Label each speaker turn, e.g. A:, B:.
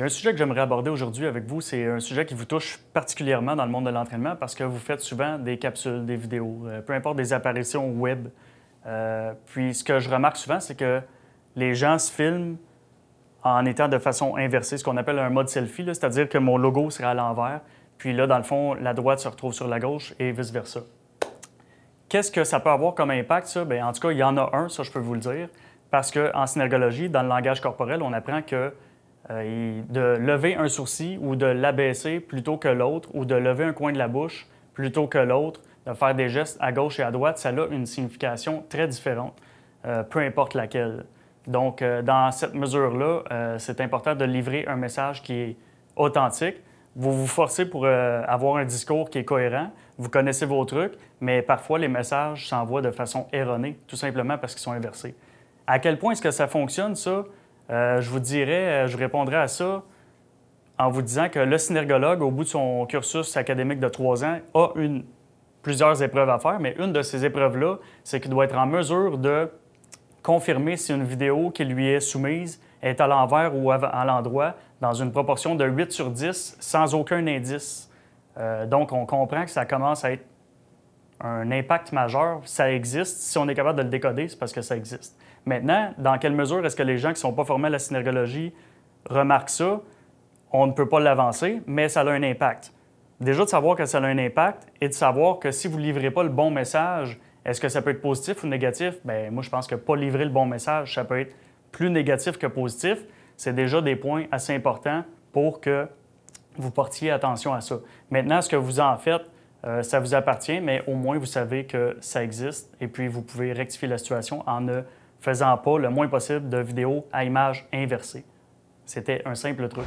A: Il y a un sujet que j'aimerais aborder aujourd'hui avec vous. C'est un sujet qui vous touche particulièrement dans le monde de l'entraînement parce que vous faites souvent des capsules, des vidéos, peu importe des apparitions web. Puis ce que je remarque souvent, c'est que les gens se filment en étant de façon inversée, ce qu'on appelle un mode selfie, c'est-à-dire que mon logo serait à l'envers, puis là, dans le fond, la droite se retrouve sur la gauche et vice-versa. Qu'est-ce que ça peut avoir comme impact, ça? Bien, en tout cas, il y en a un, ça je peux vous le dire, parce qu'en synergologie, dans le langage corporel, on apprend que de lever un sourcil ou de l'abaisser plutôt que l'autre, ou de lever un coin de la bouche plutôt que l'autre, de faire des gestes à gauche et à droite, ça a une signification très différente, peu importe laquelle. Donc, dans cette mesure-là, c'est important de livrer un message qui est authentique. Vous vous forcez pour avoir un discours qui est cohérent, vous connaissez vos trucs, mais parfois les messages s'envoient de façon erronée, tout simplement parce qu'ils sont inversés. À quel point est-ce que ça fonctionne, ça? Je vous dirais, je répondrais à ça en vous disant que le synergologue, au bout de son cursus académique de 3 ans, a plusieurs épreuves à faire, mais une de ces épreuves-là, c'est qu'il doit être en mesure de confirmer si une vidéo qui lui est soumise est à l'envers ou à l'endroit dans une proportion de 8 sur 10 sans aucun indice. Donc, on comprend que ça commence à être un impact majeur. Ça existe. Si on est capable de le décoder, c'est parce que ça existe. Maintenant, dans quelle mesure est-ce que les gens qui ne sont pas formés à la synergologie remarquent ça? On ne peut pas l'avancer, mais ça a un impact. Déjà, de savoir que ça a un impact et de savoir que si vous ne livrez pas le bon message, est-ce que ça peut être positif ou négatif? Bien, moi, je pense que pas livrer le bon message, ça peut être plus négatif que positif. C'est déjà des points assez importants pour que vous portiez attention à ça. Maintenant, ce que vous en faites, ça vous appartient, mais au moins, vous savez que ça existe et puis vous pouvez rectifier la situation en ne faisant pas le moins possible de vidéos à image inversée. C'était un simple truc.